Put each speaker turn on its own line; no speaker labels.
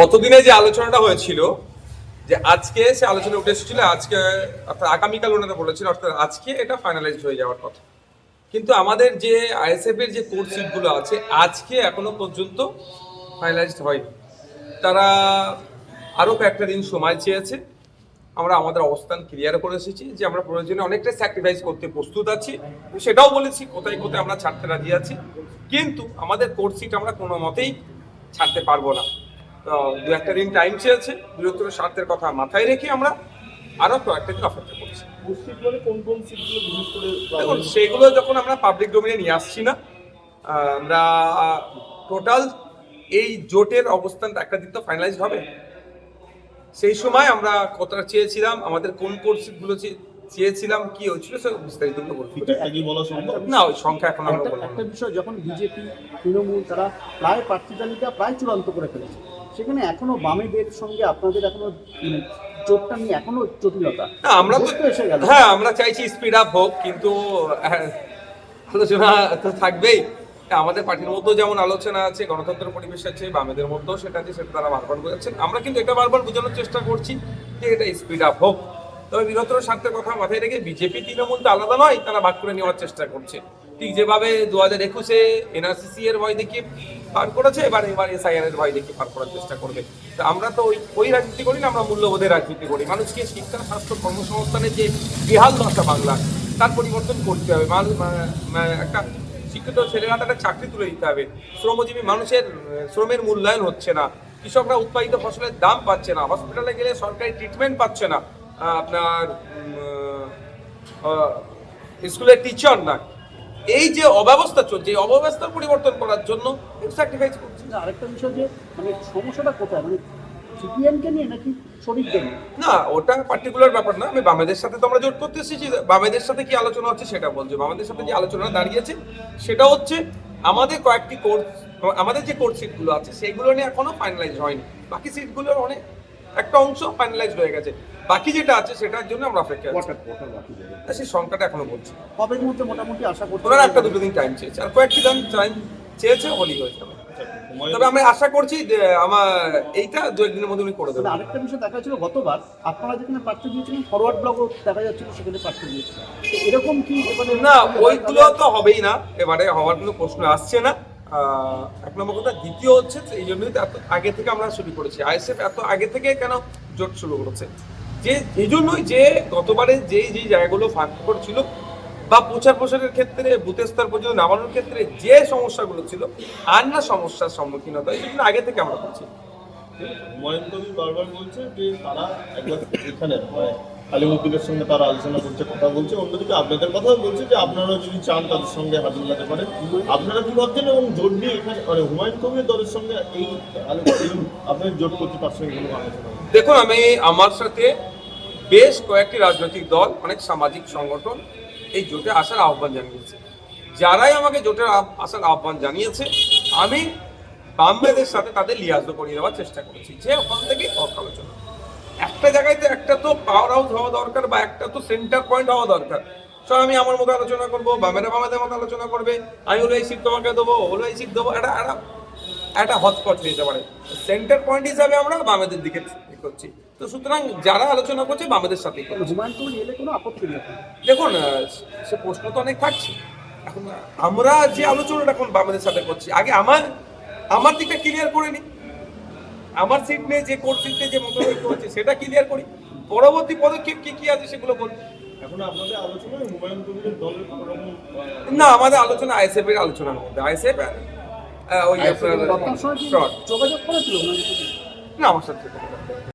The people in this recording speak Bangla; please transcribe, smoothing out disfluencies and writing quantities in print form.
গতদিনে যে আলোচনাটা হয়েছিল, যে আজকে সে আলোচনা উঠে এসেছিল, আজকে অর্থাৎ আগামীকাল ওনারা বলেছিল, অর্থাৎ আজকে এটা ফাইনালাইজড হয়ে যাওয়ার কথা। কিন্তু আমাদের যে আইএসএফ এর যে কোর সিটগুলো আছে আজকে এখনো পর্যন্ত ফাইনালাইজড হয়নি। তারা আরও কয়েকটা দিন সময় চেয়েছে। আমরা আমাদের অবস্থান ক্লিয়ার করে এসেছি যে আমরা প্রয়োজনে অনেকটা স্যাক্রিফাইস করতে প্রস্তুত আছি, সেটাও বলেছি কোথায় কোথায় আমরা ছাড়তে রাজি আছি, কিন্তু আমাদের কোর সিট আমরা কোনো মতেই ছাড়তে পারবো না। তো দু একটা দিন টাইম চেয়েছে, বৃহত্তর স্বার্থের কথা মাথায় রেখে আমরা আরও কয়েকটা দিন অপেক্ষা করছি। দেখুন, সেগুলো যখন আমরা পাবলিক ডোমেনে নিয়ে আসছি না, আমরা টোটাল এই জোটের অবস্থানটা একটা দিন তো ফাইনালাইজ হবে। সেই সময় আমরা কতটা চেয়েছিলাম, আমাদের কোন কোর্সগুলো চেয়েছিলাম, কি হয়েছিল, সে বিস্তারিতগুলো বলতে না, ওই সংখ্যা এখন আমরা বলবো।
একটা বিষয়, যখন বিজেপি তৃণমূল তারা প্রায় প্রার্থী তালিকা প্রায় চূড়ান্ত করে ফেলেছে, সেখানে এখনো বামেদের সঙ্গে আপনাদের এখনো জোটটা নিয়ে এখনো জটিলতা।
না, আমরা তো
এসে গেল।
হ্যাঁ, আমরা চাইছি স্পিড আপ হোক, কিন্তু আলোচনা তো থাকবেই। আমাদের পার্টির মধ্যেও যেমন আলোচনা আছে, গণতন্ত্র পরিবেশ আছে, বামেদের মধ্যেও সেটা আছে, সেটা তারা বারবার বোঝাচ্ছেন। আমরা কিন্তু এটা বারবার বোঝানোর চেষ্টা করছি যে এটা স্পিড আপ হোক। তবে বৃহত্তর স্বার্থের কথা মাথায় রেখে বিজেপি তৃণমূল তো আলাদা নয়, তারা ভাগ করে নেওয়ার চেষ্টা করছে। ঠিক যেভাবে 2021-এ এনআরসিসি এর ভয় দেখিয়ে পার করেছে, এবার এসআইআর এর ভয় দেখিয়ে পার করার চেষ্টা করবে। তো আমরা তো ওই রাজনীতি করি না, আমরা মূল্যবোধের রাজনীতি করি। মানুষকে শিক্ষা, স্বাস্থ্য, কর্মসংস্থানের যে বিহাল দশা বাংলা, তার পরিবর্তন করতে হবে। একটা শিক্ষিত ছেলেরা একটা চাকরি তুলে দিতে হবে। শ্রমজীবী মানুষের শ্রমের মূল্যায়ন হচ্ছে না, কৃষকরা উৎপাদিত ফসলের দাম পাচ্ছে না, হসপিটালে গেলে সরকারি ট্রিটমেন্ট পাচ্ছে না, আপনার স্কুলের টিচার না। এই যে অব্যবস্থা চলছে, এই অব্যবস্থার পরিবর্তন করার জন্য স্যাক্রিফাইস করছে।
আরেকটা বিষয়, যে মানে সমস্যাটা কোথায়, মানে সিপিএমকে নিয়ে নাকি শরীরকে নিয়ে?
না, ওটা পার্টিকুলার ব্যাপার না। আমি বামেদের সাথে তো আমরা জোট করতে এসেছি, বামেদের সাথে কি আলোচনা হচ্ছে সেটা বলছি। বামেদের সাথে যে আলোচনা দাঁড়িয়েছে সেটা হচ্ছে আমাদের কয়েকটি কোর্স, আমাদের যে কোর্স সিটগুলো আছে সেইগুলো নিয়ে এখনো ফাইনালাইজ হয়নি। বাকি সিটগুলোর অনেক একটা অংশ ফাইনালাইজ হয়ে গেছে, বাকি যেটা আছে সেটার জন্য আমরা অপেক্ষা আছি। সেই সংখ্যাটা এখনো বলছি।
কবের মধ্যে মোটামুটি আশা করছি?
ওনারা একটা দুটো দিন টাইম চেয়েছে, আর কয়েকটি দিন টাইম চেয়েছে, হলি হয়ে যাবে। তবে আমরা আশা করছি যে আমার এইটা দু একদিনের মধ্যে উনি করে দেবেন।
আরেকটা বিষয় দেখা যাচ্ছিল, গতবার আপনারা যেখানে প্রার্থী দিয়েছিলেন ফরওয়ার্ড ব্লকও দেখা যাচ্ছিল সেখানে প্রার্থী দিয়েছিলেন, এরকম কি এবারে?
না, ওইগুলো তো হবেই না, এবারে হওয়ার কোনো প্রশ্ন আসছে না। এক নম্বর কথা। দ্বিতীয় হচ্ছে, এই জন্যই তো এত আগে থেকে আমরা শুরু করেছি। আইএসএফ এত আগে থেকে কেন জোট শুরু করেছে, যে এই জন্যই যে গতবারে যেই জায়গাগুলো ফাঁক করছিল বা প্রচারের ক্ষেত্রে বুথ স্তর পর্যন্ত নামানোর ক্ষেত্রে যে সমস্যাগুলো ছিল, আর না সমস্যার সম্মুখীন হতো, এই জন্য আগে থেকে আমরা করছি।
হুমায়ুন কবির বারবার বলছে যে তারা একবার এখানে আলিমুদ্দিনের সঙ্গে তারা আলোচনা করছে, কথা বলছে। অন্যদিকে আপনাদের কথাও বলছে যে আপনারা যদি চান তাদের সঙ্গে হাত মিলাতে পারেন। আপনারা কি ভাবছেন, এবং জোট নিয়ে এখানে মানে হুমায়ুন কবির দলের সঙ্গে এই আপনাদের জোট করতে, তার সঙ্গে কোনো আলোচনা?
দেখুন, আমি আমার সাথে বেশ কয়েকটি রাজনৈতিক দল, অনেক সামাজিক সংগঠন এই জোটে আসার আহ্বান জানিয়েছে। যারাই আমাকে জোটে আসার আহ্বান জানিয়েছে, আমি বামদের সাথে তাদের লিয়াজও করিয়ে দেওয়ার চেষ্টা করেছি, যে ওখান থেকে আলোচনা। একটা জায়গায় তো একটা তো পাওয়ার হাউস হওয়া দরকার, বা একটা তো সেন্টার পয়েন্ট হওয়া দরকার। সব আমি আমার মতো আলোচনা করবো, বামেদের মতো আলোচনা করবে, আমি হলো এই সিট তোমাকে দেবো, হলো এই সিট দেবো, একটা হটস্পট হয়ে যেতে পারে। সেন্টার পয়েন্ট হিসাবে আমরা বামেদের দিকে করছি। তো সুতরাং যারা আলোচনা করছে বামেদের সাথেই করছে।
হুমায়ুন কবির এলে কোনো আপত্তি নেই?
দেখুন, সে প্রশ্ন তো অনেক থাকছে। এখন আমরা যে আলোচনাটা এখন বামেদের সাথে করছি, আগে আমার দিকটা ক্লিয়ার করে নিই। আমার সিট নিয়ে, যে কোর্ট সিট নিয়ে যে মন্তব্য করছে সেটা ক্লিয়ার করি, পরবর্তী পদক্ষেপ কি কি আছে সেগুলো বলবো।
এখন আপনাদের আলোচনায় হুমায়ুন কবিরের দলের কোনো রকম?
না, আমাদের আলোচনা আইএসএফ এর আলোচনার মধ্যে। আইএসএফ ওই
যোগাযোগ করেছিল
না, আমার সাথে